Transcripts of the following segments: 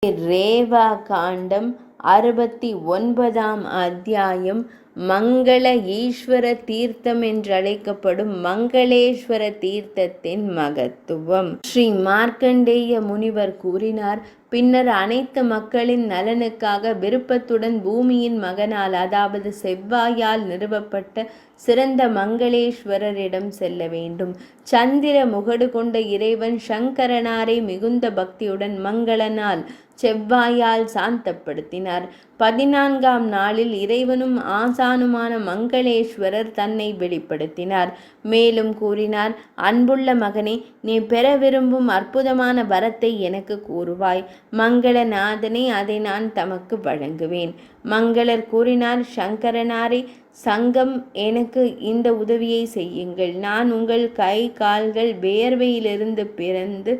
ரேவா காண்டம் 69ஆம் அத்தியாயம். மங்கள ஈஸ்வர தீர்த்தம் என்றழைக்கப்படும் மங்களேஸ்வர தீர்த்தத்தின் மகத்துவம். ஸ்ரீ மார்க்கண்டேய முனிவர் கூறினார். பின்னர் அனைத்து மக்களின் நலனுக்காக விருப்பத்துடன் பூமியின் மகனால், அதாவது செவ்வாயால் நிறுவப்பட்ட சிறந்த மங்களேஸ்வரரிடம் செல்ல வேண்டும். சந்திர முகடு கொண்ட இறைவன் சங்கரனாரை மிகுந்த பக்தியுடன் மங்களனால் செவ்வாயால் சாந்தப்படுத்தினார். 14ஆம் நாளில் இறைவனும் ஆசானுமான மங்களேஸ்வரர் தன்னை வெளிப்படுத்தினார். மேலும் கூறினார், அன்புள்ள மகனே, நீ பெற விரும்பும் அற்புதமான வரத்தை எனக்கு கூறுவாய். மங்களநாதனே, அதை நான் தமக்கு வழங்குவேன். மங்களர் கூறினார், சங்கரனாரே, சங்கம், எனக்கு இந்த உதவியை செய்யுங்கள். நான் உங்கள் கை கால்கள் வியர்வையிலிருந்து பிறந்து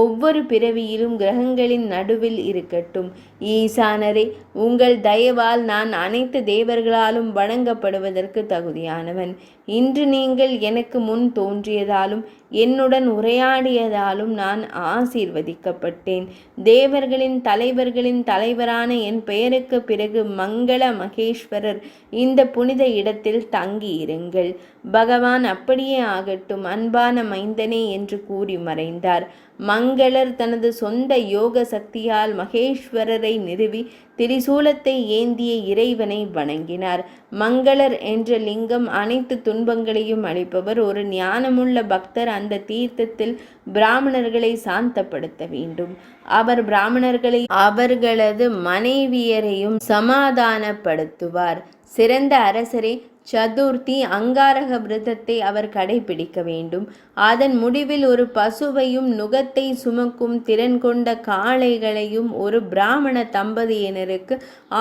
ஒவ்வொரு பிறவியிலும் கிரகங்களின் நடுவில் இருக்கட்டும். ஈசானரே, உங்கள் தயவால் நான் அனைத்து தேவர்களாலும் வணங்கப்படுவதற்கு தகுதியானவன். இன்று நீங்கள் எனக்கு முன் தோன்றியதாலும் என்னுடன் உரையாடியதாலும் நான் ஆசீர்வதிக்கப்பட்டேன். தேவர்களின் தலைவர்களின் தலைவரான என் பெயருக்கு பிறகு மங்கள மகேஸ்வரர் இந்த புனித இடத்தில் தங்கியிருங்கள். பகவான் அப்படியே ஆகட்டும், அன்பான மைந்தனே என்று கூறி மறைந்தார். மங்களர் தனது சொந்த யோக சக்தியால் மகேஸ்வரரை நிறுவி திரிசூலத்தை ஏந்திய இறைவனை வணங்கினார். மங்களர் என்ற லிங்கம் அனைத்து துன்பங்களையும் அளிப்பவர். ஒரு ஞானமுள்ள பக்தர் அந்த தீர்த்தத்தில் பிராமணர்களை சாந்தப்படுத்த வேண்டும். அவர் பிராமணர்களை அவர்களது மனைவியரையும் சமாதானப்படுத்துவார். சிறந்த அரசரே, சதுர்த்தி அங்காரக விரதத்தை அவர் கடைபிடிக்க வேண்டும். அதன் முடிவில் ஒரு பசுவையும் நுகத்தை சுமக்கும் திறன் கொண்ட காளைகளையும் ஒரு பிராமண தம்பதியினருக்கு,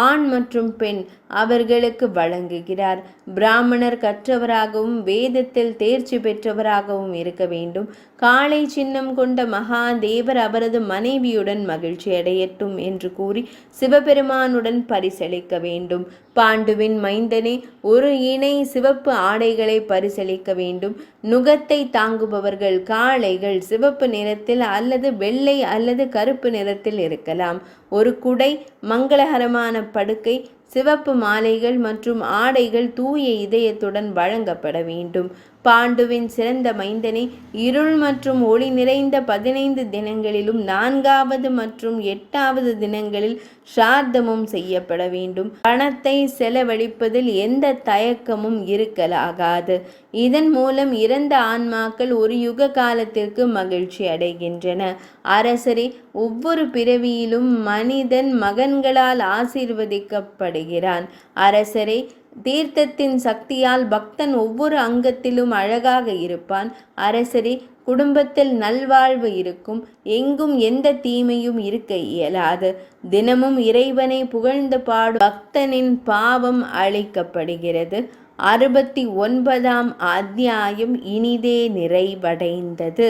ஆண் மற்றும் பெண், அவர்களுக்கு வழங்குகிறார். பிராமணர் கற்றவராகவும் வேதத்தில் தேர்ச்சி பெற்றவராகவும் இருக்க வேண்டும். காளை சின்னம் கொண்ட மகாதேவர் அவரது மனைவியுடன் மகிழ்ச்சி அடையட்டும் என்று கூறி சிவபெருமானுடன் பரிசளிக்க வேண்டும். பாண்டுவின் மைந்தனே, ஒரு இணை சிவப்பு ஆடைகளை பரிசளிக்க வேண்டும். நுகத்தை தாங்குபவர்கள் காளைகள் சிவப்பு நிறத்தில் அல்லது வெள்ளை அல்லது கருப்பு நிறத்தில் இருக்கலாம். ஒரு குடை, மங்களகரமான படுக்கை, சிவப்பு மாலைகள் மற்றும் ஆடைகள் தூய இதயத்துடன் வழங்கப்பட வேண்டும். பாண்டுவின் சிறந்த மைந்தனே, இருள் மற்றும் ஒளி நிறைந்த 15 தினங்களிலும் 4வது மற்றும் 8வது தினங்களில் ஸ்ராத்தமும் செய்யப்பட வேண்டும். பணத்தை செலவழிப்பதில் எந்த தயக்கமும் இருக்கலாகாது. இதன் மூலம் இறந்த ஆன்மாக்கள் ஒரு யுக காலத்திற்கு மகிழ்ச்சி அடைகின்றன. அரசரே, ஒவ்வொரு பிறவியிலும் மனிதன் மகன்களால் ஆசீர்வதிக்கப்படுகிறான். அரசரே, தீர்த்தத்தின் சக்தியால் பக்தன் ஒவ்வொரு அங்கத்திலும் அழகாக இருப்பான். அரசரே, குடும்பத்தில் நல்வாழ்வு இருக்கும். எங்கும் எந்த தீமையும் இருக்க இயலாது. தினமும் இறைவனை புகழ்ந்து பாடும் பக்தனின் பாவம் அழிக்கப்படுகிறது. 69ஆம் அத்தியாயம் இனிதே நிறைவடைந்தது.